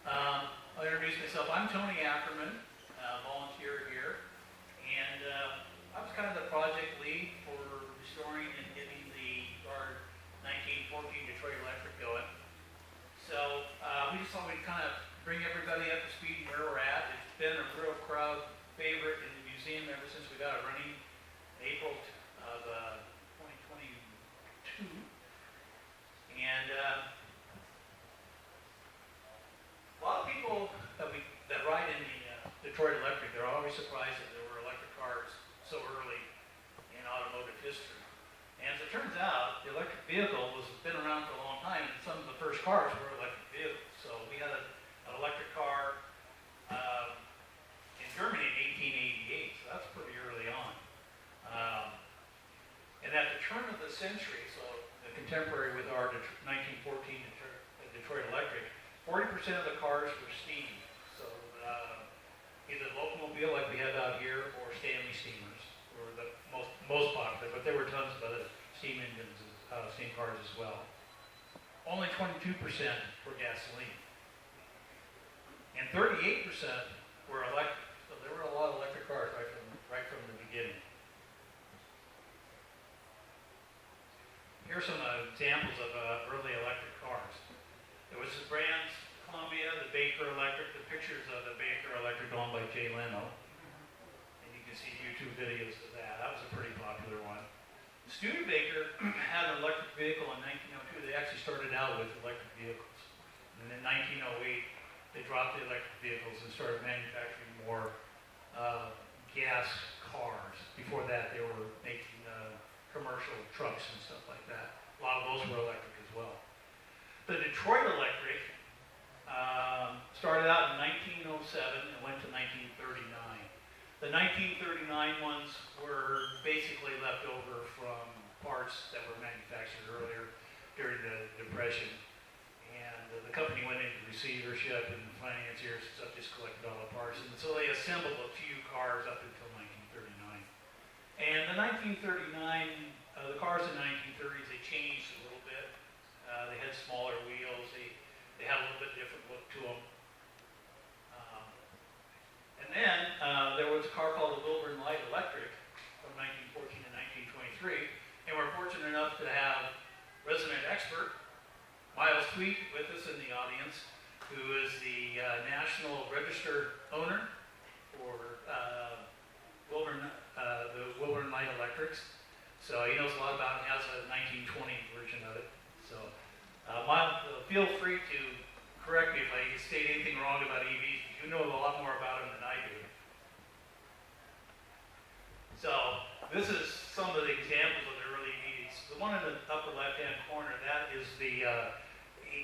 I'll introduce myself. I'm Tony Ackerman, volunteer here, and I was kind of the project lead for restoring and getting our 1914 Detroit Electric going. So we just thought we'd kind of bring everybody up to speed where we're at. It's been a real crowd favorite in the museum ever since we got it running in April of 2022. And a lot of people that ride in the Detroit Electric, they're always surprised that there were electric cars so early in automotive history. And as it turns out, the electric vehicle has been around for a long time, and some of the first cars were electric vehicles. So we had an electric car in Germany in 1888, so that's pretty early on. And at the turn of the century, so the contemporary with our 1914 Detroit Electric, 40% of the cars were steam. So either Locomobile like we have out here or Stanley steamers were the most popular, but there were tons of other steam engines, steam cars as well. Only 22% were gasoline. And 38% were electric. So there were a lot of electric cars right from the beginning. Here's some examples of early electric cars. There was the brands, Columbia, the Baker Electric, the pictures of the Baker Electric owned by Jay Leno. And you can see YouTube videos of that. That was a pretty popular one. Studebaker had an electric vehicle in 1902. They actually started out with electric vehicles. And in 1908, they dropped the electric vehicles and started manufacturing more gas cars. Before that, they were making commercial trucks and stuff like that. A lot of those were electric as well. The Detroit Electric started out in 1907 and went to 1939. The 1939 ones were basically left over from parts that were manufactured earlier during the Depression. And the company went into receivership and financiers and stuff just collected all the parts. And so they assembled a few cars up until 1939. And the 1939, the cars in the 1930s, they changed a little bit. They had smaller wheels. They had a little bit different look to them. And then there was a car called the Wilburn Light Electric from 1914 to 1923. And we're fortunate enough to have resident expert Miles Tweet with us in the audience, who is the National Register owner for the Wilburn Light Electrics. So he knows a lot about it, has a 1920 version of it. So Miles, feel free to correct me if I state anything wrong about EVs. You know a lot more about them than I do. So this is some of the examples of the early EVs. The one in the upper left-hand corner, that is the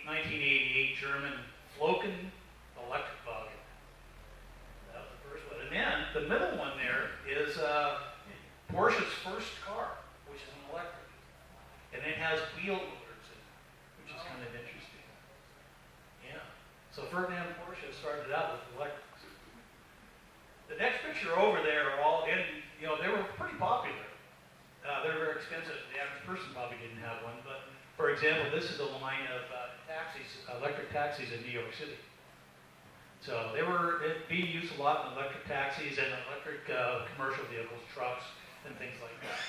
1988 German Floken electric wagon. That was the first one. And then the middle one there is Porsche's first car, which is an electric. And it has wheel loaders in it, which is kind of interesting. Yeah. So Ferdinand Porsche started out with electrics. The next picture over there are all, and they were pretty popular. They're very expensive. The average person probably didn't have one, but for example, this is the line of taxis, electric taxis in New York City. So it'd be used a lot in electric taxis and electric commercial vehicles, trucks, and things like that.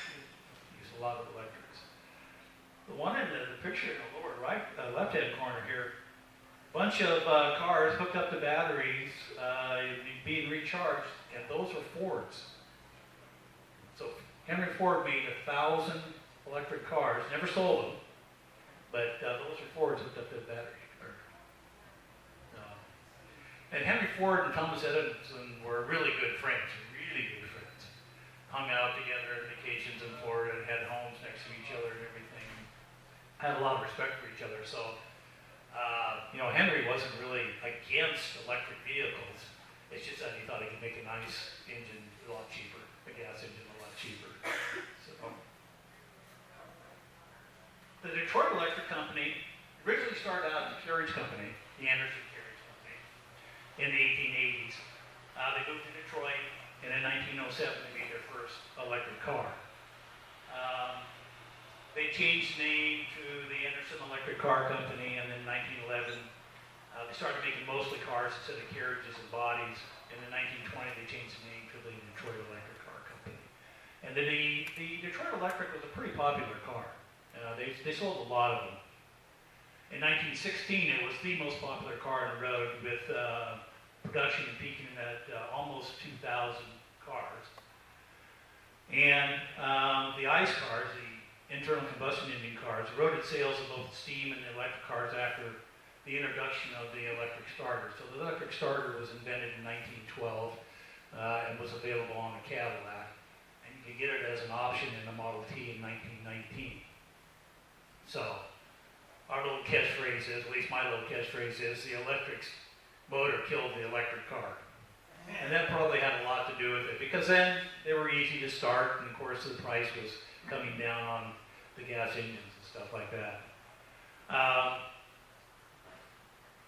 Use a lot of electrics. The one in the picture in the lower right, left-hand corner here, bunch of cars hooked up to batteries, being recharged, and those are Fords. So Henry Ford made 1,000 electric cars, never sold them, but those are Fords hooked up to the battery. And Henry Ford and Thomas Edison were really good friends, hung out together on vacations in Florida and had homes next to each other and everything. Had a lot of respect for each other. So, Henry wasn't really against electric vehicles. It's just that he thought he could make a nice engine a lot cheaper, a gas engine a lot cheaper. So, the Detroit Electric Company originally started out as a carriage company, the Anderson Carriage Company, in the 1880s. They moved to Detroit, and in 1907 they made their first electric car. They changed the name to the Anderson Electric Car Company, and in 1911 They started making mostly cars instead of carriages and bodies. And in 1920, they changed the name to the Detroit Electric Car Company. And the Detroit Electric was a pretty popular car. They sold a lot of them. In 1916, it was the most popular car on the road, with production peaking at almost 2,000 cars. And the ICE cars, the internal combustion engine cars, eroded sales of both steam and the electric cars after the introduction of the electric starter. So the electric starter was invented in 1912 and was available on the Cadillac. And you could get it as an option in the Model T in 1919. So our little catchphrase is, at least my little catchphrase is, the electric motor killed the electric car. And that probably had a lot to do with it, because then they were easy to start, and of course the price was coming down on the gas engines and stuff like that.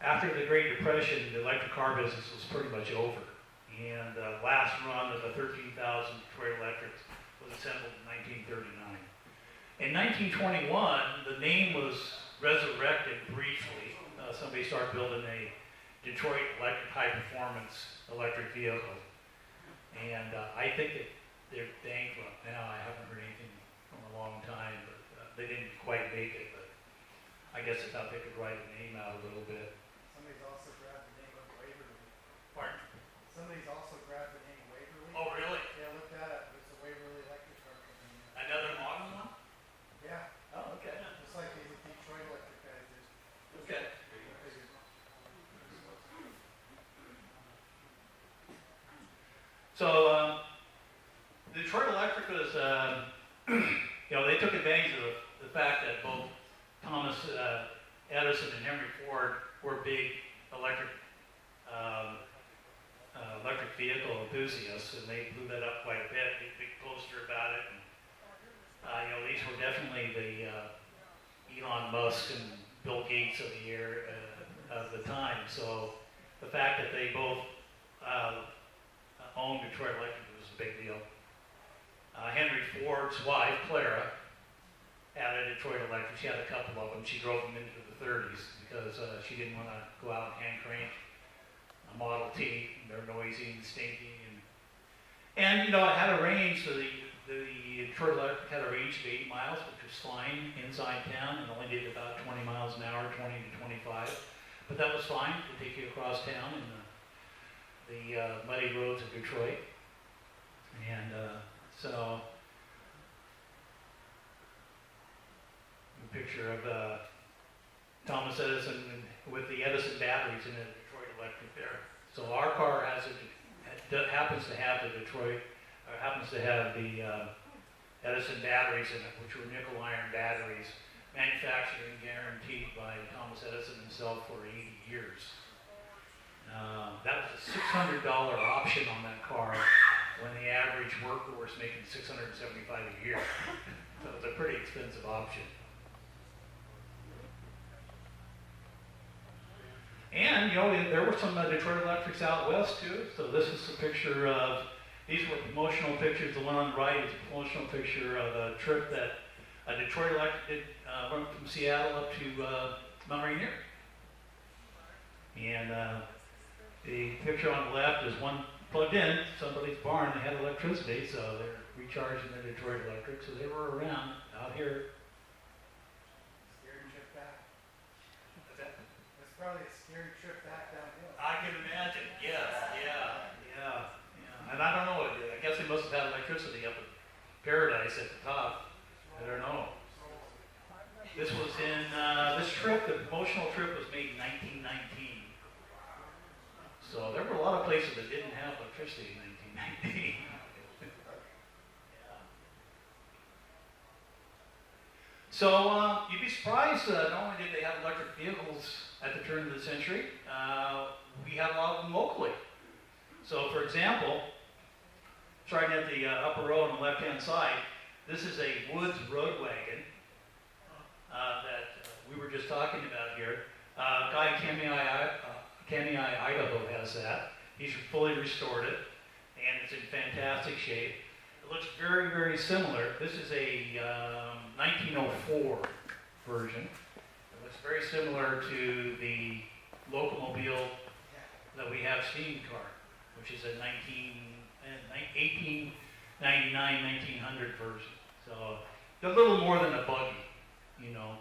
After the Great Depression, the electric car business was pretty much over. And the last run of the 13,000 Detroit Electrics was assembled in 1939. In 1921, the name was resurrected briefly. Somebody started building a Detroit Electric high-performance electric vehicle. And I think that they're bankrupt now. I haven't heard anything from a long time, but they didn't quite make it. But I guess I thought they could write the name out a little bit. Somebody's also grabbed the name of Waverly. Pardon? Somebody's also grabbed the name Waverly. Oh, really? Yeah, look that up. It's a Waverly Electric Car Company. Another modern one? Yeah, Oh, okay. just like these Detroit Electric guys did. Okay. So, Detroit Electric was, they took advantage of the fact that both Thomas Edison and Henry Ford were big electric vehicle enthusiasts, and they blew that up quite a bit. Made a big poster about it. And, these were definitely the Elon Musk and Bill Gates of the year of the time. So the fact that they both owned Detroit Electric was a big deal. Henry Ford's wife, Clara, had a Detroit Electric. She had a couple of them. She drove them into the 30s because she didn't want to go out and hand crank a Model T. They're noisy and stinky. And it had a range. So the Detroit Electric had a range of 80 miles, which was fine inside town, and only did about 20 miles an hour, 20 to 25. But that was fine to take you across town in the muddy roads of Detroit. And so, a picture of Thomas Edison with the Edison batteries in a Detroit Electric there. So our car happens to have the Edison batteries in it, which were nickel iron batteries, manufactured and guaranteed by Thomas Edison himself for 80 years. That was a $600 option on that car, when the average worker was making $675 a year. So it's a pretty expensive option. And, there were some Detroit Electrics out west too. So this is a picture of, these were promotional pictures. The one on the right is a promotional picture of a trip that a Detroit Electric did, went from Seattle up to Mount Rainier. And the picture on the left is one plugged in somebody's barn. They had electricity, so they're recharging the Detroit Electric. So they were around out here. Scary trip back. What's that? That's probably a scary trip back downhill. I can imagine. Yes. Yeah. And I don't know. I guess they must have had electricity up in Paradise at the top. I don't know. This was in this trip. The promotional trip was made in 1919. So there were a lot of places that didn't have electricity in 1919. Yeah. So you'd be surprised, not only did they have electric vehicles at the turn of the century, we had a lot of them locally. So for example, starting at the upper row on the left-hand side, this is a Woods road wagon that we were just talking about here. Guy in Kamiah, Idaho has that. He's fully restored it, and it's in fantastic shape. It looks very, very similar. This is a 1904 version. It looks very similar to the locomobile Yeah. that we have steam car, which is a 1899, 1900 version. So a little more than a buggy, you know.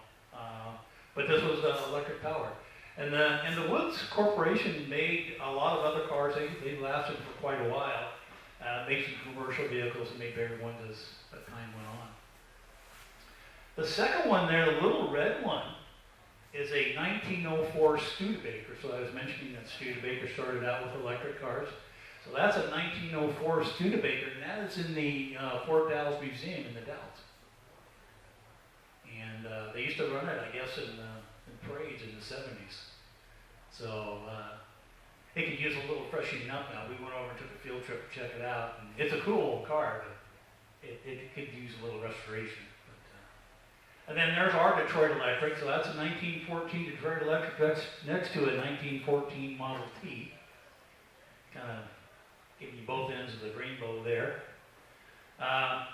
But this was electric powered. And the Woods Corporation made a lot of other cars. They lasted for quite a while. Made some commercial vehicles and made bigger ones as time went on. The second one there, the little red one, is a 1904 Studebaker. So I was mentioning that Studebaker started out with electric cars. So that's a 1904 Studebaker, and that is in the Fort Dalles Museum in the Dalles. And they used to run it, I guess, in parades in the 70s. So it could use a little freshening up now. We went over and took a field trip to check it out. And it's a cool old car, but it could use a little restoration. And then there's our Detroit Electric. So that's a 1914 Detroit Electric. That's next to a 1914 Model T. Kind of giving you both ends of the rainbow there.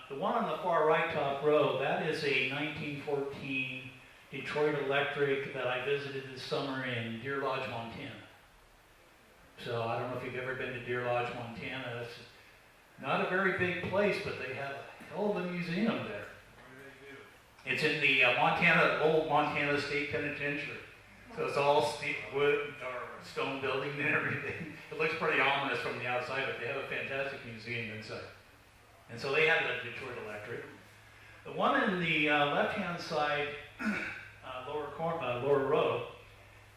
The one on the far right top row, that is a 1914 Detroit Electric that I visited this summer in Deer Lodge, Montana. So I don't know if you've ever been to Deer Lodge, Montana. It's not a very big place, but they have a hell of a museum there. It's in the old Montana State Penitentiary. So it's all wood or stone building and everything. It looks pretty ominous from the outside, but they have a fantastic museum inside. And so they have a Detroit Electric. The one in the left-hand side, lower row,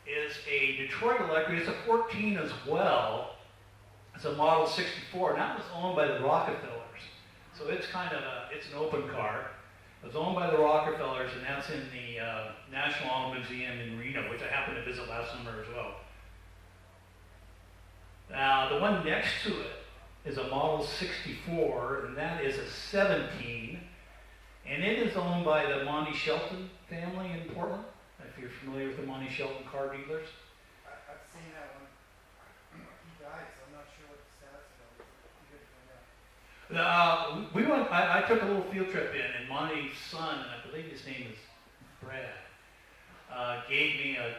is a Detroit Electric. It's a 14 as well. It's a Model 64, and that was owned by the Rockefellers. So it's it's an open car. It was owned by the Rockefellers, and that's in the National Auto Museum in Reno, which I happened to visit last summer as well. Now, the one next to it is a Model 64, and that is a 17. And it is owned by the Monty Shelton family in Portland, if you're familiar with the Monty Shelton car dealers. I've seen that one. He died, so I'm not sure what the status of it is. We went, I took a little field trip in, and Monty's son, and I believe his name is Brad, gave me a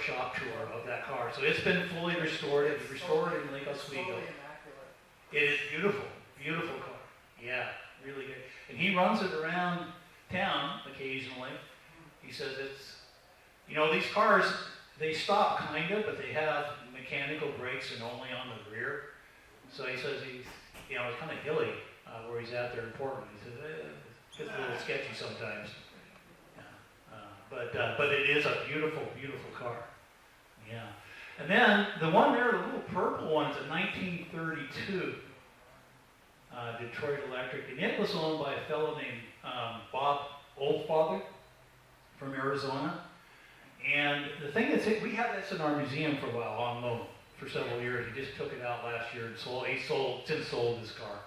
shop tour of that car. So it's been fully restored. It was restored in Lake Oswego. Totally immaculate. It is beautiful, beautiful car. Yeah, really good. And he runs it around town occasionally. He says these cars, they stop kind of, but they have mechanical brakes and only on the rear. So he says it's kind of hilly where he's at there in Portland. He says it's a little sketchy sometimes. But it is a beautiful, beautiful car. Yeah. And then the one there, the little purple one, is a 1932 Detroit Electric, and it was owned by a fellow named Bob Oldfather from Arizona. And the thing is, we had this in our museum for a while on loan for several years. He just took it out last year and sold. He since sold his car.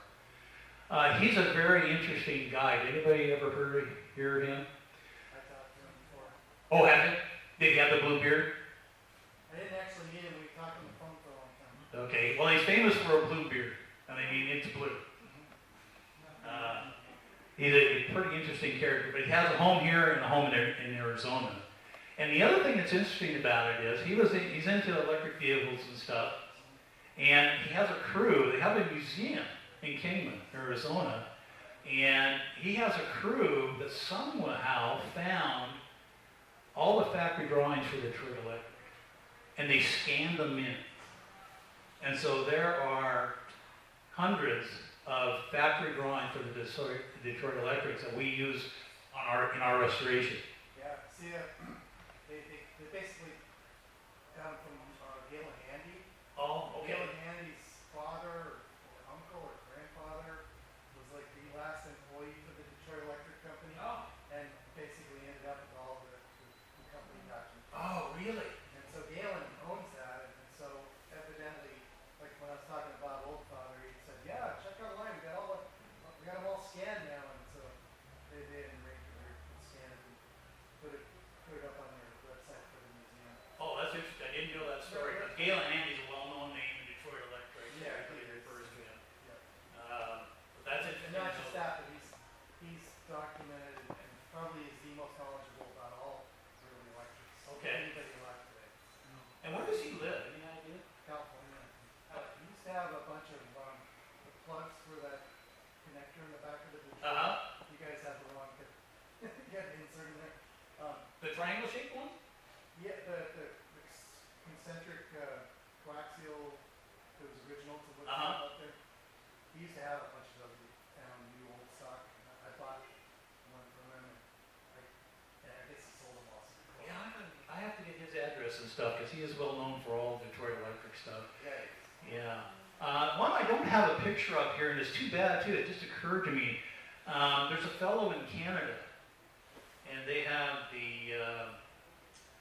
He's a very interesting guy. Did anybody ever hear him? I talked to him before. Oh, have you? Did he have the blue beard? I didn't actually meet him. We talked on the phone for a long time. Okay. Well, he's famous for a blue beard. I mean, it's blue. He's a pretty interesting character, but he has a home here and a home in Arizona. And the other thing that's interesting about it is he's into electric vehicles and stuff, and he has a crew. They have a museum in Kingman, Arizona, and he has a crew that somehow found all the factory drawings for the Detroit Electric, and they scanned them in. And so there are hundreds of factory drawings for the Detroit Electrics that we use in our restoration. Yeah, see, they basically come from Galen Handy. Oh, Galen Handy's father or uncle or grandfather was like the last employee for the Detroit Electric Company, Oh, and basically ended up with all the company documents. oh, really? And so Galen owns that, and so evidently, like when I was talking about Oldfather, he said, "Yeah, check our line. We got them all scanned now." And so they did, and they scanned it and put it up on their website for the museum. Oh, that's interesting. I didn't know that story. Because Galen Handy's a well-known name in Detroit had to insert in there. The triangle shaped one? Yeah, the concentric coaxial, that was original to what's Uh-huh. out there. He used to have a bunch of those. He found new old stock. I bought one from him. And I guess he sold them all. Yeah, I have to get his address and stuff, because he is well known for all Victoria Electric stuff. Yeah. Yeah. One I don't have a picture of here, and it's too bad too, it just occurred to me. There's a fellow in Canada, and they have the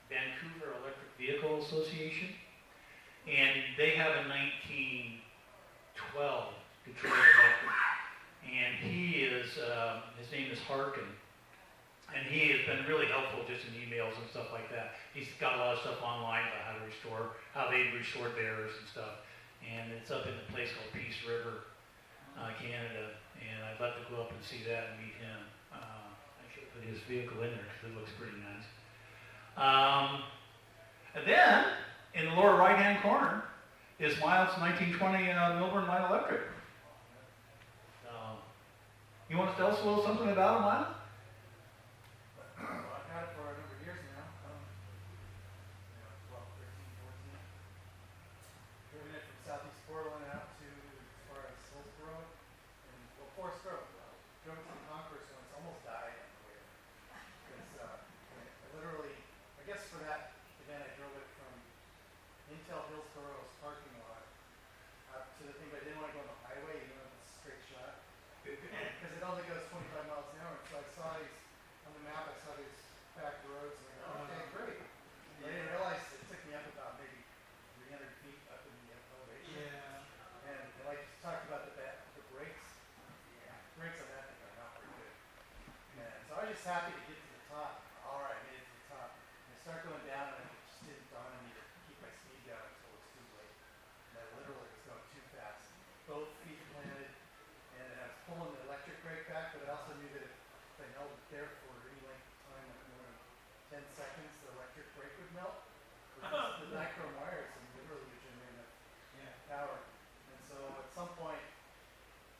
Vancouver Electric Vehicle Association, and they have a 1912 Detroit Electric, and he is, his name is Harkin, and he has been really helpful just in emails and stuff like that. He's got a lot of stuff online about how to restore, how they restored theirs and stuff. And it's up in a place called Peace River, Canada, and I'd love to go up and see that and meet him. I should put his vehicle in there because it looks pretty nice. And then, in the lower right-hand corner, is Miles' 1920 Milburn Light Electric. You want to tell us a little something about it, Miles? Well, I've had it for a number of years now. 12, 13, 14. Driven it from southeast Portland out to as far as Hillsborough, and Forest Grove. Drove it to the Concourse once, almost died on the way there. Because I literally, I guess for that event, I drove it from Intel Hillsborough's parking lot out to the thing, but I didn't want to go on the highway, even though it's a straight shot. Because it only goes 25 miles an hour. So I saw these, on the map, I saw these back roads, and I go, okay, great. I didn't realize it took me up about maybe 300 feet up in the elevation. Yeah. And like you talked about the brakes, brakes on that thing are not very good. And so I was just happy to get to the top. All right, made it to the top. And I start going down, and it just didn't dawn on me to keep my speed down until it was too late. And I literally was going too fast. Both feet planted, and I was pulling the electric brake back, but I also knew that if I held it there for any length of time, like more than 10 seconds, the electric brake would melt. Because the nichrome wires and literally would generate enough Yeah. power. And so at some point,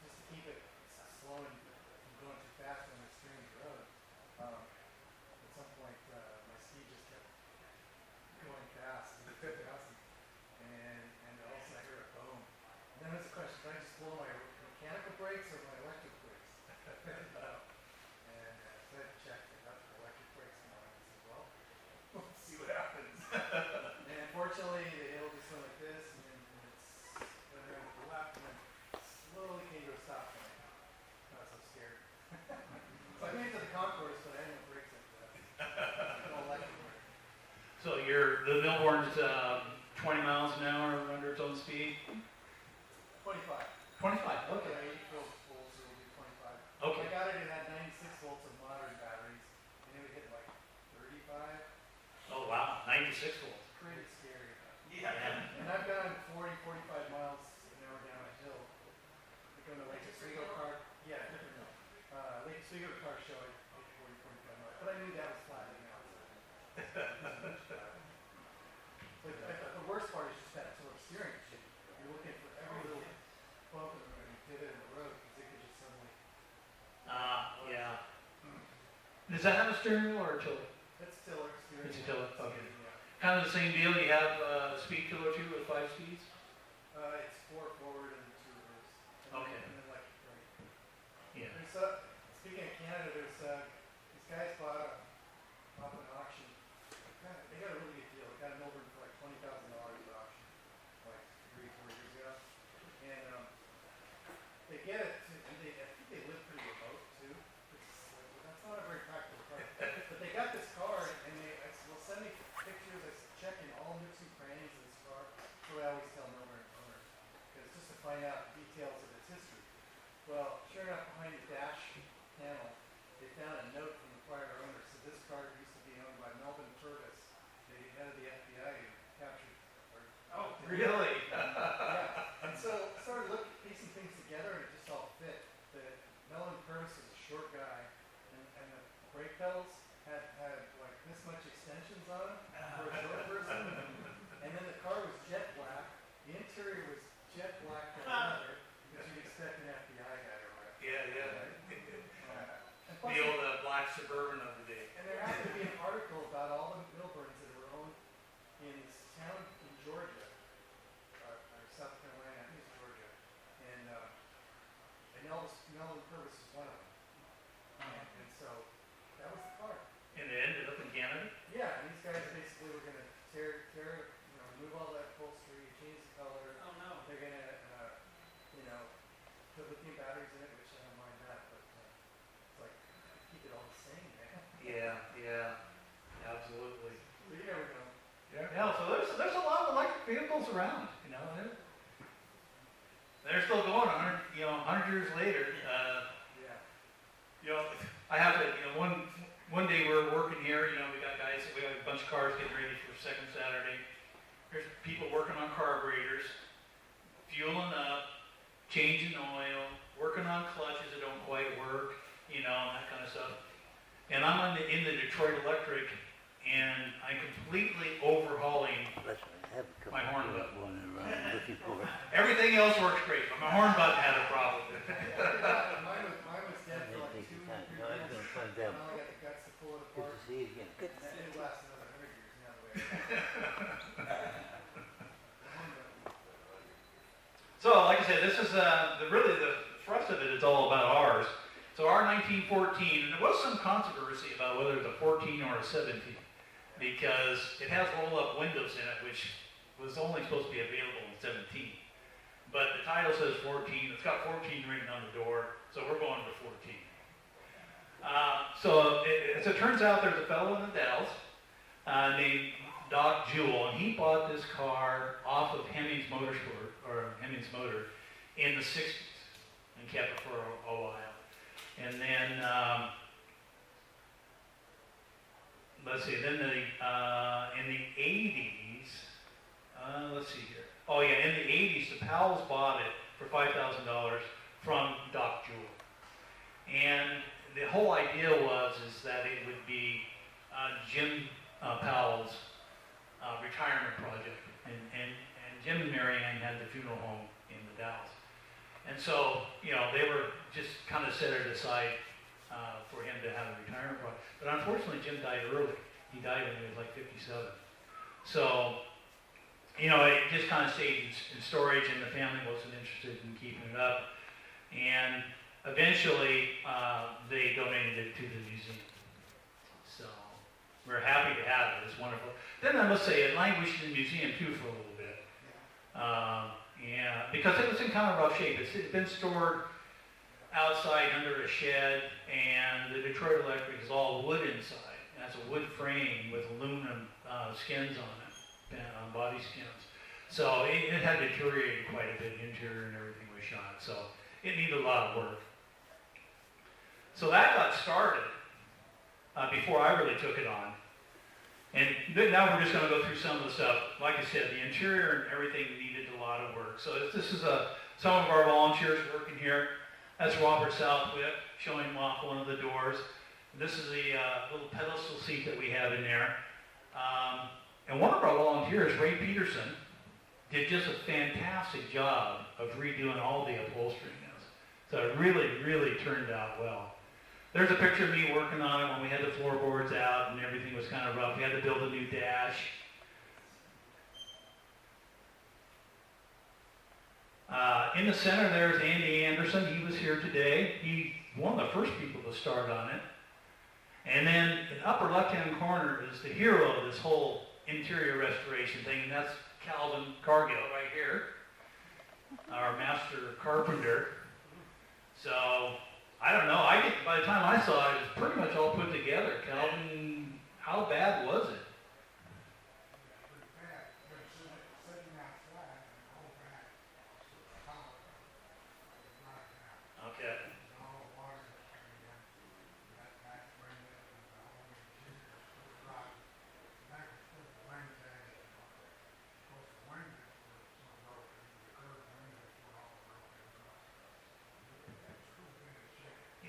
just to keep it slowing from going too fast on a strange road, at some point my speed just kept going fast and fast, and all of a sudden I heard a boom. And then there's a question: did I just blow my mechanical brakes or my electric brakes? And so I checked it out, the electric brakes on. I said, well, let's see what happens. And unfortunately, it'll just went like this, and then it's went around to the left, and then slowly came to a stop. And I was so scared. So I made it to the concourse, but I had no brakes after that. No electric brake. So the Milborn's 20 miles an hour under its own speed? 25. 25, Okay. okay. 8 volts, so it'll be 25. Okay. I got it, it had 96 volts of modern batteries, and it would hit like 35. Oh, wow, 96 volts. Pretty scary. Yeah. And I've gone 40, 45 miles an hour down a hill. I go to Lake Oswego car. Yeah, different hill. Lake Oswego car show, I hit 40, 45 miles. But I knew that was flattening out. But the worst part is just that sort of steering. You're looking for every little bump and divot in the road because it could just suddenly. Yeah. Does that have a steering wheel or a tiller? It's tiller steering. It's a tiller, okay. Yeah. Kind of the same deal, you have a speed tiller too with 5 speeds? It's 4 forward and 2 reverse. Okay. And then electric brake. Yeah. There's speaking of Canada, there's these guys bought off an auction. They got a really good deal. They got a Milburn for like $20,000 at auction, like 3, 4 years ago. And they get it. I think they live pretty remote too. That's not a very practical car. But they got this car, and I said, well, send me pictures. I said, check in all nooks and crannies of this car. So I always tell Milburn owners, because just to find out details of its history. Well, sure enough, behind the dash panel, they found a note from the prior owner. So this car used to be owned by Melvin Purvis, the head of the FBI who captured. Oh, really? Yeah. And so I started piecing things together, and it just all fit. Melvin Purvis is a short guy, and the brake pedals had like this much extensions on them for a short person. And then the car was jet black. The interior was jet black leather, because you'd expect an FBI guy to ride. Yeah, yeah. And The plus, old black Suburban of the day. Melvin Purvis is one of them. And so, that was the car. And it ended up in Canada? Yeah, these guys basically were gonna tear, remove all that upholstery, change the color. Oh, no. They're gonna, put lithium batteries in it, which I don't mind that, but, it's like, keep it all the same, man. Yeah, absolutely. But you never know. Yeah, so there's a lot of electric vehicles around, you know. They're still going 100 years later. Yeah. I have it, one day we're working here, we got guys, we have a bunch of cars getting ready for second Saturday. There's people working on carburetors, fueling up, changing oil, working on clutches that don't quite work, and that kind of stuff. And I'm in the Detroit Electric, and I'm completely overhauling. My horn button. Everything else works great, but my horn button had a problem. Mine was dead for like 2 or 3 minutes. I finally got the guts to pull it apart. See you again. And it lasted another 100 years now the way So, like I said, this is really the thrust of it. It's all about ours. So our 1914, and there was some controversy about whether it's a 14 or a 17, because it has roll-up windows in it, which was only supposed to be available in 17. But the title says 14. It's got 14 written on the door, so we're going for 14. As it turns out, there's a fellow in the Dalles named Doc Jewell, and he bought this car off of Hemmings Motorsport, or Hemmings Motor, in the 60s, and kept it for a while. And then, let's see, then in the 80s, let's see here. Oh yeah, in the 80s, the Powells bought it for $5,000 from Doc Jewell. And the whole idea is that it would be Jim Powell's retirement project. And Jim and Mary Ann had the funeral home in the Dalles. And so, they were just kind of set it aside for him to have a retirement project. But unfortunately, Jim died early. He died when he was like 57. So, it just kind of stayed in storage, and the family wasn't interested in keeping it up. And eventually, they donated it to the museum. So, we're happy to have it. It's wonderful. Then I must say, it languished in the museum too for a little bit. Because it was in kind of rough shape. It's been stored outside under a shed, and the Detroit Electric is all wood inside. It has a wood frame with aluminum skins on it, body skins. So it had deteriorated quite a bit, interior and everything was shot. So it needed a lot of work. So that got started before I really took it on. And now we're just going to go through some of the stuff. Like I said, the interior and everything needed a lot of work. So this is some of our volunteers working here. That's Robert Southwick showing off one of the doors. This is the little pedestal seat that we have in there. And one of our volunteers, Ray Peterson, did just a fantastic job of redoing all the upholstery. So it really, really turned out well. There's a picture of me working on it when we had the floorboards out and everything was kind of rough. We had to build a new dash. In the center there's Andy Anderson. He was here today. He's one of the first people to start on it. And then in the upper left-hand corner is the hero of this whole interior restoration thing, and that's Calvin Cargill right here, our master carpenter. So, I don't know. By the time I saw it, it was pretty much all put together. Calvin, how bad was it? Okay.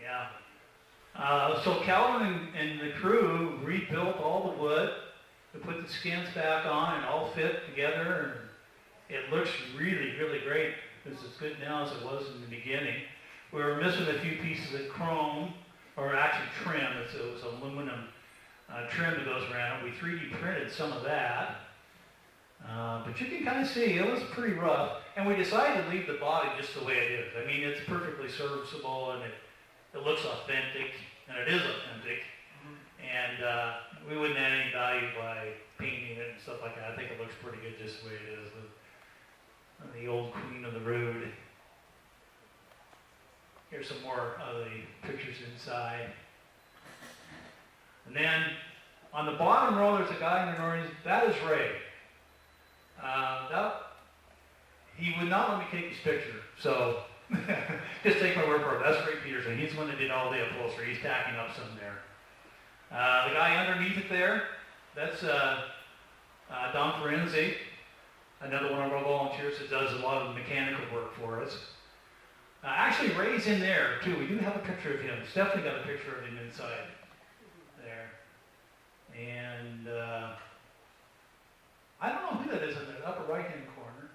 Yeah. So Calvin and the crew rebuilt all the wood to put the skins back on and all fit together. And it looks really, really great. It's as good now as it was in the beginning. We were missing a few pieces of chrome, or actually trim. It was aluminum trim that goes around it. We 3D printed some of that. But you can kind of see it was pretty rough, and we decided to leave the body just the way it is. I mean, it's perfectly serviceable, and it looks authentic, and it is authentic. And we wouldn't add any value by painting it and stuff like that. I think it looks pretty good just the way it is. The old queen of the road. Here's some more of the pictures inside. And then on the bottom row, there's a guy in an orange. That is Ray. He would not let me take his picture, so just take my word for it. That's Ray Peterson. He's the one that did all the upholstery. He's tacking up some there. The guy underneath it there, that's Don Ferenzi, another one of our volunteers that does a lot of mechanical work for us. Actually, Ray's in there too. We do have a picture of him. Stephanie got a picture of him inside there. And I don't know who that is in the upper right-hand corner.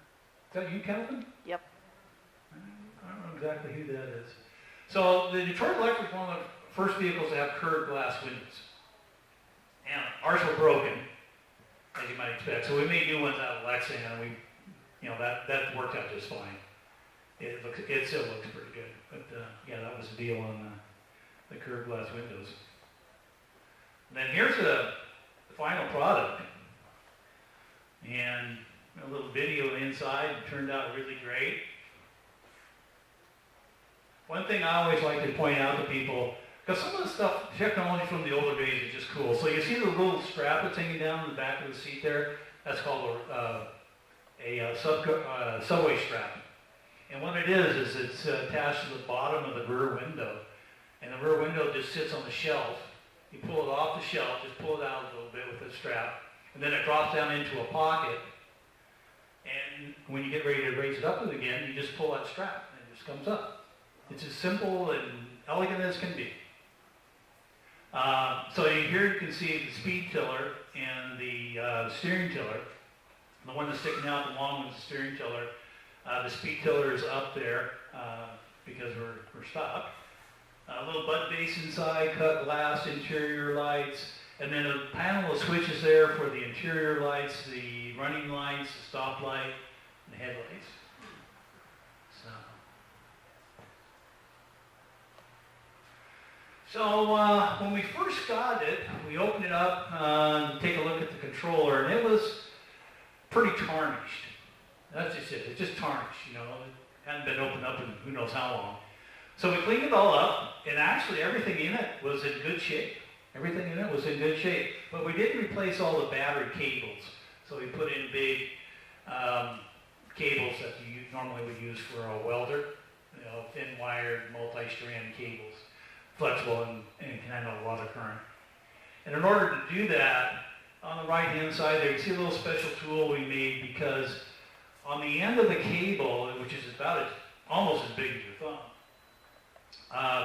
Is that you, Kelvin? Yep. I don't know exactly who that is. So the Detroit Electric is one of the first vehicles to have curved glass windows. And ours were broken, as you might expect. So we made new ones out of Lexan, and that worked out just fine. It still looks pretty good. But yeah, that was the deal on the curved glass windows. And then here's the final product. And a little video inside. It turned out really great. One thing I always like to point out to people, because some of the stuff, technology from the older days is just cool. So you see the little strap that's hanging down in the back of the seat there? That's called a subway strap. And what it is it's attached to the bottom of the rear window. And the rear window just sits on the shelf. You pull it off the shelf, just pull it out a little bit with the strap, and then it drops down into a pocket. And when you get ready to raise it up again, you just pull that strap, and it just comes up. It's as simple and elegant as can be. So here you can see the speed tiller and the steering tiller. The one that's sticking out, the long one's the steering tiller. The speed tiller is up there because we're stopped. A little butt base inside, cut glass, interior lights, and then a panel of switches there for the interior lights, the running lights, the stop light, and the headlights. So when we first got it, we opened it up to take a look at the controller, and it was pretty tarnished. That's just it. It's just tarnished, It hadn't been opened up in who knows how long. So we cleaned it all up, and actually everything in it was in good shape. Everything in it was in good shape. But we didn't replace all the battery cables. So we put in big cables that you normally would use for a welder, thin-wired, multi-strand cables, flexible and can handle a lot of current. And in order to do that, on the right-hand side there, you see a little special tool we made because on the end of the cable, which is almost as big as your thumb,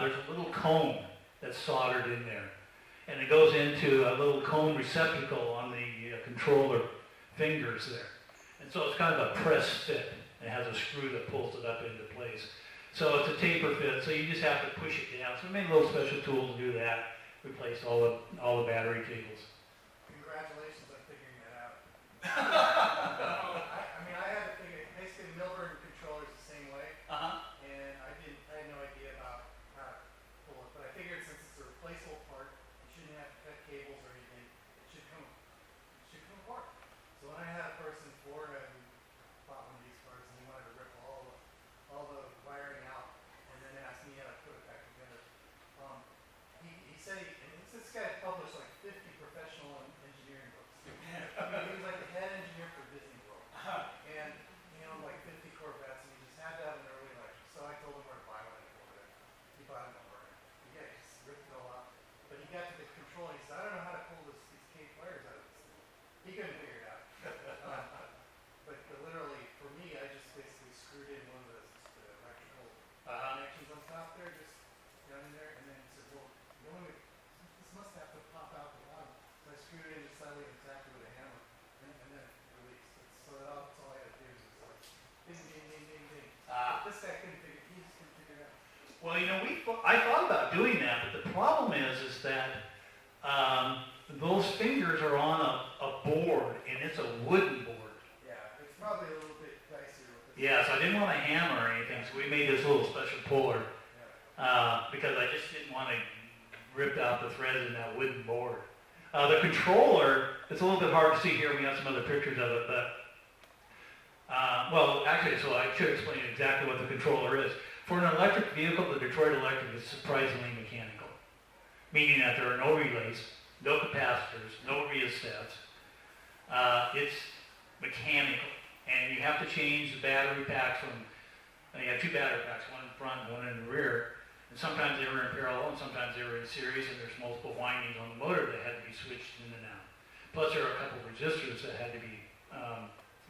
there's a little cone that's soldered in there. And it goes into a little cone receptacle on the controller fingers there. And so it's kind of a press fit. It has a screw that pulls it up into place. So it's a taper fit, so you just have to push it down. So we made a little special tool to do that. Replaced all the battery cables. Congratulations on figuring that out. I had to figure, basically Milburn controller is the same way. And I had no idea about how to pull it, but I figured since it's a replaceable part, you shouldn't have to cut cables or anything. It should come apart. So when I had a person in Florida who bought one of these parts and he wanted to rip all the wiring out and then asked me how to put it back together. He said this guy published like 50 professional engineering books. He was like the head engineer for Disney World. And he owned like 50 Corvettes and he just had to have an early electric. So I told him where to buy one and Corvette. He bought it over. He just ripped it all out. But he got to the control and he said, I don't know how to pull these cage wires out of this thing. He couldn't figure it out. But literally, for me, I just basically screwed in one of the electrical connections on top there, just down in there, and then he said, well, this must have to pop out the bottom. So I screwed it in just slightly exactly with a hammer, and then it released. So that's all I had to do is like, ding, ding, ding, ding, ding. This guy he just couldn't figure it out. Well, I thought about doing that, but the problem is that those fingers are on a board, and it's a wooden board. didn't want to hammer or anything, so we made this little special puller, because I just didn't want to rip out the threads in that wooden board. The controller, it's a little bit hard to see here, we have some other pictures of it, but, well, actually, so I should explain exactly what the controller is. For an electric vehicle, the Detroit Electric is surprisingly mechanical, meaning that there are no relays, no capacitors, no rheostats. It's mechanical, and you have to change the battery packs from, you have two battery packs, one in front and one in the rear, and sometimes they were in parallel and sometimes they were in series, and there's multiple windings on the motor that had to be switched in and out. Plus there are a couple of resistors that had to be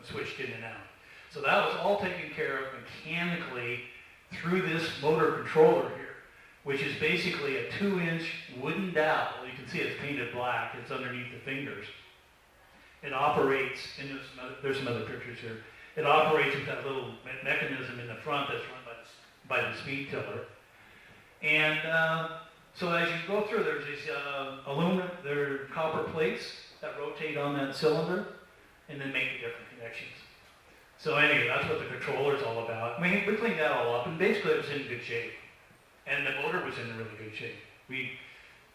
switched in and out. So that was all taken care of mechanically through this motor controller here, which is basically a 2-inch wooden dowel. You can see it's painted black, it's underneath the fingers. It operates, and there's some other pictures here, it operates with that little mechanism in the front that's run by the speed tiller. And so as you go through, there's these aluminum, there are copper plates that rotate on that cylinder and then make the different connections. So anyway, that's what the controller is all about. I mean, we cleaned that all up, and basically it was in good shape. And the motor was in really good shape. We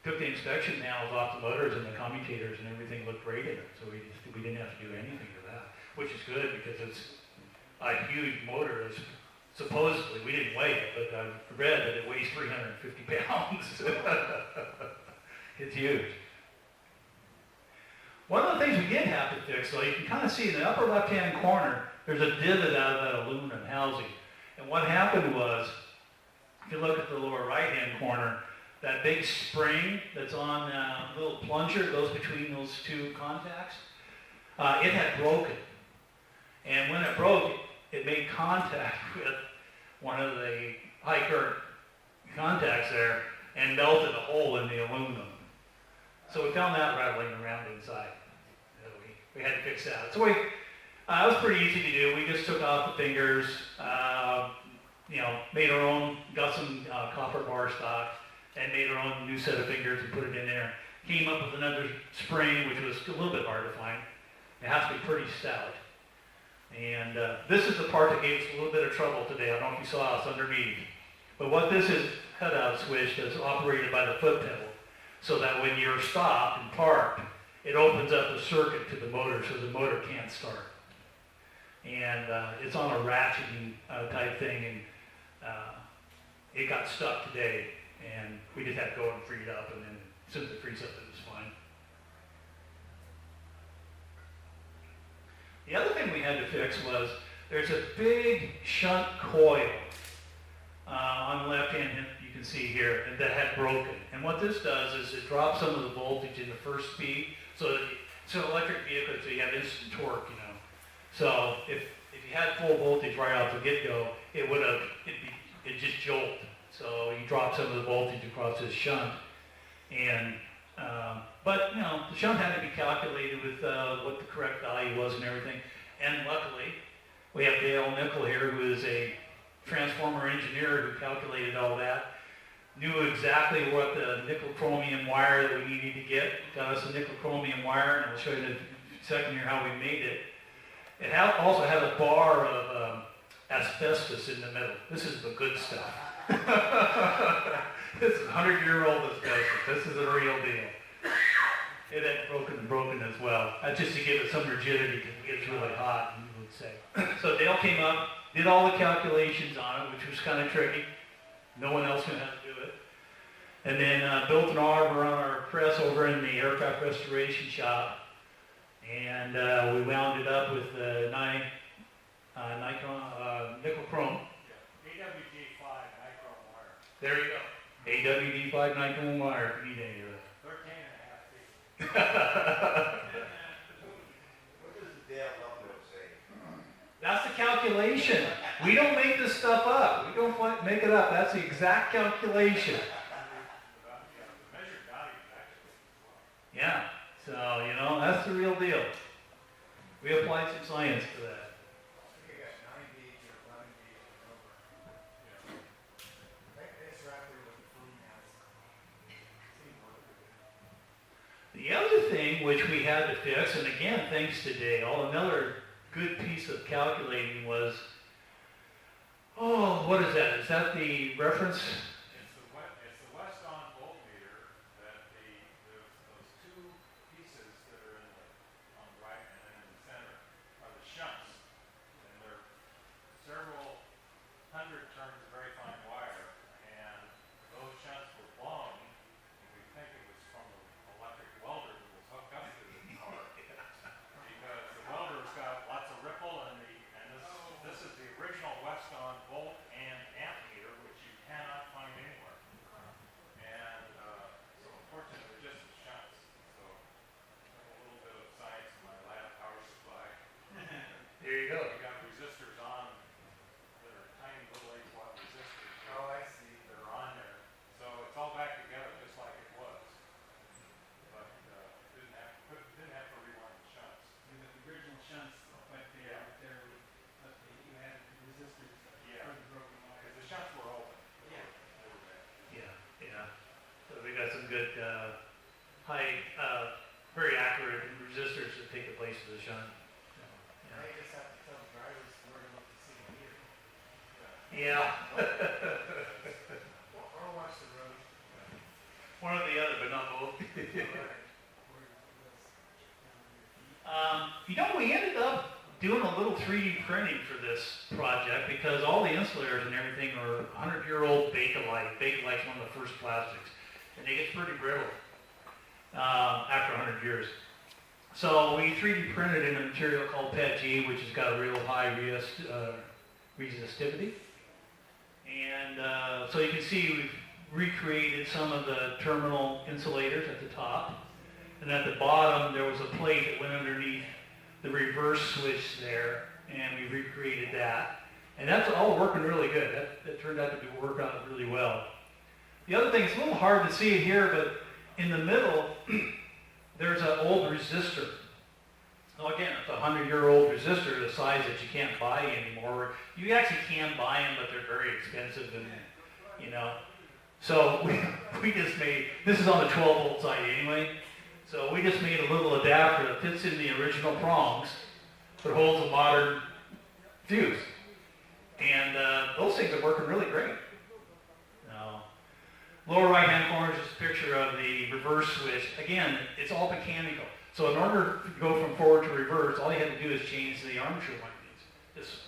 took the inspection nails off the motors and the commutators, and everything looked great in it. So we didn't have to do anything to that, which is good because it's a huge motor. It's supposedly, we didn't weigh it, but I've read that it weighs 350 pounds. It's huge. One of the things we did have to fix, though, you can kind of see in the upper left-hand corner, there's a divot out of that aluminum housing. And what happened was, if you look at the lower right-hand corner, that big spring that's on a little plunger goes between those two contacts, it had broken. And when it broke, it made contact with one of the high current contacts there and melted a hole in the aluminum. So we found that rattling around inside. We had to fix that. So it was pretty easy to do. We just took off the fingers, made our own, got some copper bar stock, and made our own new set of fingers and put it in there. Came up with another spring, which was a little bit hard to find. It has to be pretty stout. And this is the part that gave us a little bit of trouble today. I don't know if you saw us underneath. But what this is, cutout switch that's operated by the foot pedal, so that when you're stopped and parked, it opens up the circuit to the motor so the motor can't start. And it's on a ratcheting type thing, and it got stuck today, and we just had to go and free it up, and then since it frees up, it was fine. The other thing we had to fix was there's a big shunt coil on the left hand, you can see here, that had broken. And what this does is it drops some of the voltage in the first speed, so it's an electric vehicle, so you have instant torque, So if you had full voltage right off the get-go, it'd just jolt. So you drop some of the voltage across this shunt, and but the shunt had to be calculated with what the correct value was and everything. And luckily, we have Dale Nickel here, who is a transformer engineer who calculated all that, knew exactly what the nickel chromium wire that we needed to get, got us a nickel chromium wire, and I'll show you in a second here how we made it. It also had a bar of asbestos in the middle. This is the good stuff. This is 100-year-old asbestos. This is the real deal. It had broken as well. That's just to give it some rigidity because it gets really hot, you would say. So Dale came up, did all the calculations on it, which was kind of tricky. No one else knew how to do it. And then built an arbor on our press over in the aircraft restoration shop. And we wound it up with nickel chrome. AWD5 nichrome wire. There you go. AWD5 nichrome wire if you need any of that. 13 and a half feet. What does the Dale Lumber say? That's the calculation. We don't make this stuff up. We don't make it up. That's the exact calculation. The measured value is actually. Yeah. So, that's the real deal. We applied some science to that. I think I got 9 gauge or 11 gauge or over. It's right there with the food now. The other thing which we had to fix, and again, thanks to Dale, another good piece of calculating was Oh, what is that? Is that the reference? It's the west on voltmeter that those two pieces that are on the right and then in the center are the shunts. And they're several hundred turns of very fine wire, and those shunts were blown, and we think it was from the electric welder that was hooked up to the tower. Because the welder's got lots of ripple, and this is the original Weston volt and ammeter, which you cannot find anywhere. And so unfortunately, they're just the shunts. So a little bit of science in my lab power supply. There you go. We got resistors on that are tiny little 8-watt resistors. Oh, I see. That are on there. So it's all back together just like it was. But didn't have to rewind the shunts. The original shunts, but they Yeah. but you had resistors Yeah. for the broken wire. Because the shunts were open. Yeah. They were bad. Yeah. So we got some good, high, very accurate resistors that take the place of the shunt. Now you just have to tell the drivers where to look to see the meter. Yeah. Or watch the road. One or the other, but not both. We ended up doing a little 3D printing for this project because all the insulators and everything are 100-year-old Bakelite. Bakelite's one of the first plastics, and they get pretty brittle after 100 years. So we 3D printed in a material called PETG, which has got a real high resistivity. And so you can see we've recreated some of the terminal insulators at the top. And at the bottom, there was a plate that went underneath the reverse switch there, and we recreated that. And that's all working really good. That turned out to work out really well. The other thing, it's a little hard to see it here, but in the middle, there's an old resistor. Now again, it's a 100-year-old resistor, the size that you can't buy anymore. You actually can buy them, but they're very expensive, and So we just made, this is on the 12-volt side anyway, so we just made a little adapter that fits in the original prongs, but holds a modern fuse. And those things are working really great. Now, lower right-hand corner is just a picture of the reverse switch. Again, it's all mechanical. So in order to go from forward to reverse, all you have to do is change the armature windings.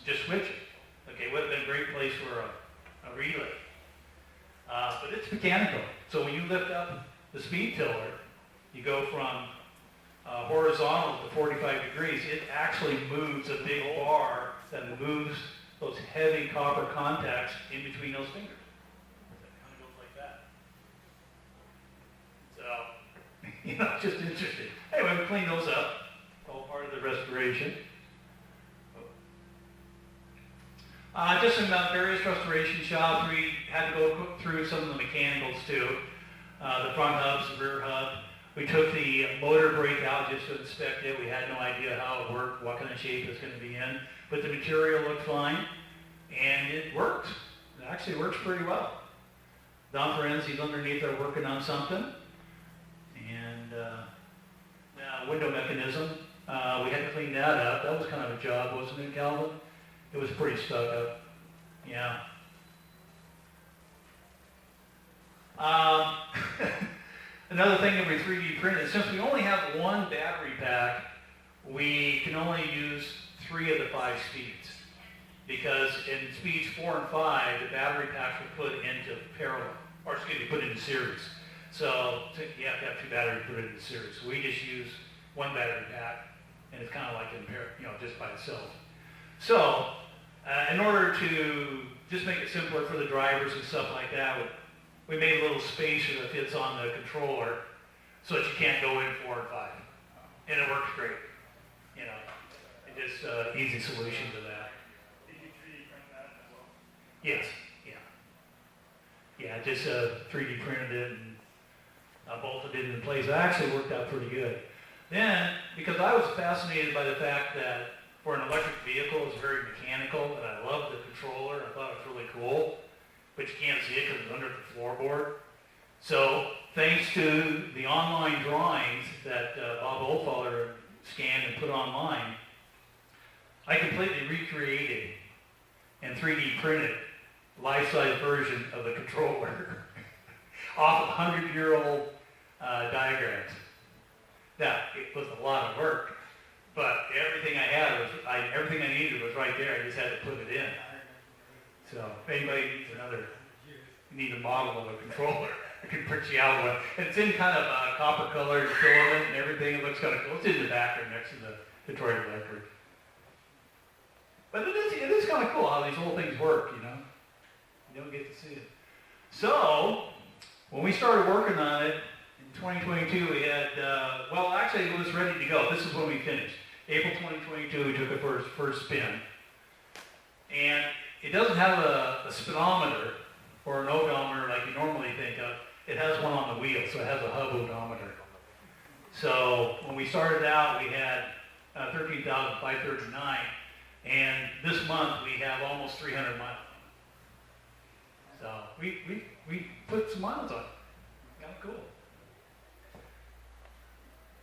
Just switch it. Okay, would have been a great place for a relay. But it's mechanical. So when you lift up the speed tiller, you go from horizontal to 45 degrees, it actually moves a big bar that moves those heavy copper contacts in between those fingers. It kind of goes like that. So, just interesting. Anyway, we cleaned those up. All part of the restoration. Just in various restoration shops, we had to go through some of the mechanicals too. The front hubs, the rear hub. We took the motor brake out just to inspect it. We had no idea how it worked, what kind of shape it's going to be in. But the material looked fine, and it worked. It actually works pretty well. Don Ferenzi's underneath there working on something. And window mechanism, we had to clean that up. That was kind of a job, wasn't it, Calvin? It was pretty stuck up. Yeah. Another thing that we 3D printed, since we only have one battery pack, we can only use 3 of the 5 speeds. Because in speeds 4 and 5, the battery packs were put into parallel, or put into series. So you have to have 2 batteries put into series. So we just use 1 battery pack, and it's kind of like just by itself. So, in order to just make it simpler for the drivers and stuff like that, we made a little spacer that fits on the controller so that you can't go in 4 and 5. And it works great. It's just an easy solution to that. Did you 3D print that as well? Yes, yeah. Yeah, just 3D printed it and bolted it in place. It actually worked out pretty good. Then, because I was fascinated by the fact that for an electric vehicle, it's very mechanical, and I loved the controller. I thought it was really cool, but you can't see it because it's under the floorboard. So, thanks to the online drawings that Bob Oldfather scanned and put online, I completely recreated and 3D printed life-size version of the controller off of 100-year-old diagrams. Now, it was a lot of work, but everything I had was, everything I needed was right there. I just had to put it in. So if anybody needs need a model of a controller, I can print you out one. And it's in kind of copper colored filament and everything. It looks kind of cool. It's in the background next to the Detroit Electric. But it is kind of cool how these whole things work, you know. You don't get to see it. So, when we started working on it, in 2022 we had, well actually it was ready to go. This is when we finished. April 2022 we took it first spin. And it doesn't have a speedometer or an odometer like you normally think of. It has one on the wheel, so it has a hub odometer. So when we started out, we had 13,539, and this month we have almost 300 miles. So we put some miles on it. Kind of cool.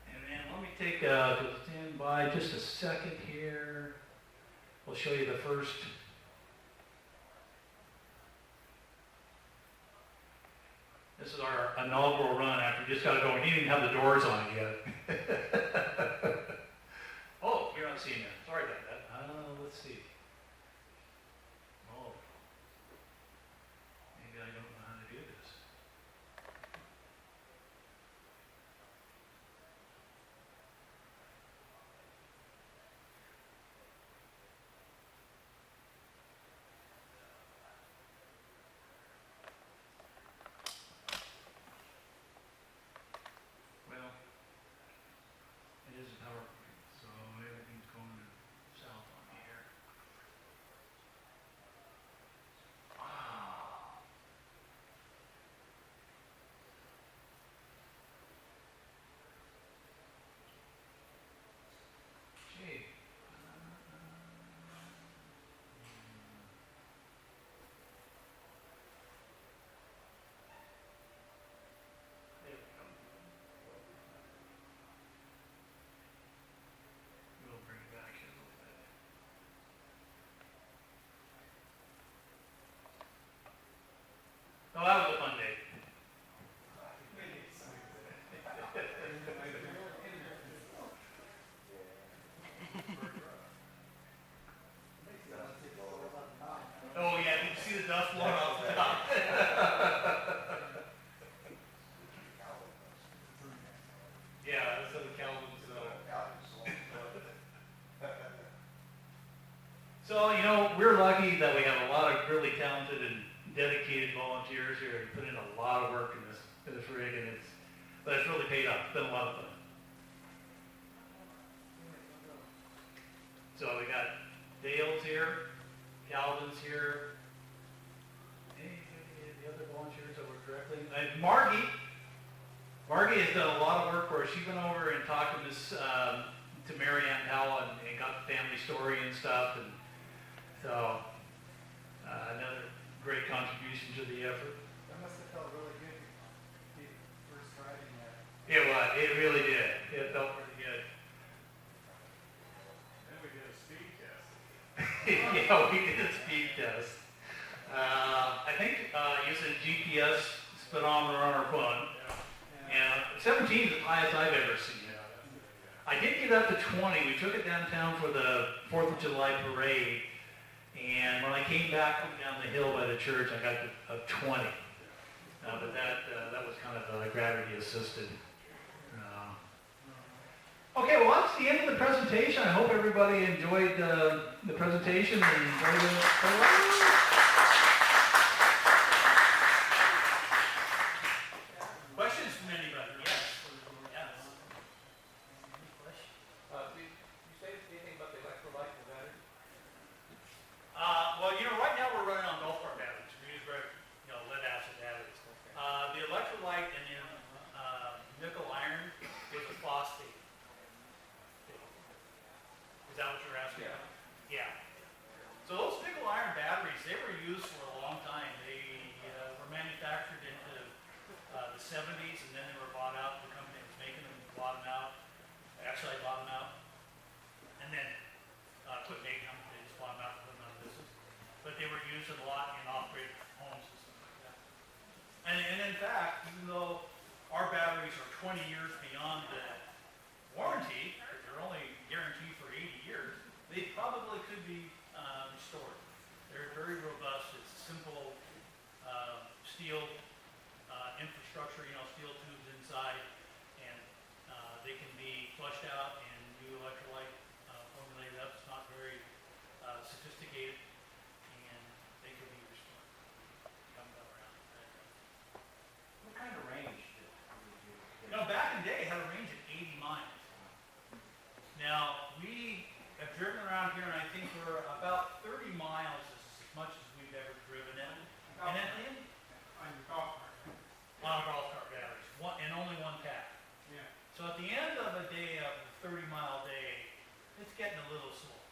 And then let me take stand by just a second here. We'll show you the first. This is our inaugural run after we just got it going. We didn't even have the doors on it yet. Oh, you're not seeing that. Sorry about that. Let's see. Oh. Maybe I don't know how to do this. Well, it is a PowerPoint, so everything's going south on me here. Ah. Gee. There we go. We'll bring it back here a little bit. Oh, that was a fun day. Oh yeah, did you see the dust blowing off the top? Yeah, that's how the Calvin's. So, you know, we're lucky that we have a lot of really talented and dedicated volunteers here and put in a lot of work in this rig, and but it's really paid off. It's been a lot of fun. So we got Dale's here, Calvin's here, any the other volunteers that work directly. And Margie has done a lot of work for us. She went over and talked to to Mary Ann Powell and got the family story and stuff, and so another great contribution to the effort. That must have felt really good to be first riding that. It really did. It felt pretty good. Then we did a speed test. Yeah, we did a speed test. I think using a GPS speedometer on our phone. And 17 is the highest I've ever seen. I did get up to 20. We took it downtown for the 4th of July parade. And when I came back down the hill by the church, I got to 20. But that was kind of gravity assisted. Okay, well that's the end of the presentation. I hope everybody enjoyed the presentation and enjoyed the questions from anybody? Yes. Yes. Did you say anything about the electrolyte and the battery? Well, you know, right now we're running on golf cart batteries. We use lead acid batteries. The electrolyte and the nickel iron is a phosphate. Is that what you're asking? Yeah. So those nickel iron batteries, they were Now, we have driven around here, and I think we're about 30 miles is as much as we've ever driven it. And at the end, On your golf cart, right? on our golf cart batteries, and only one pack. Yeah. So at the end of a day, of a 30-mile day, it's getting a little slow.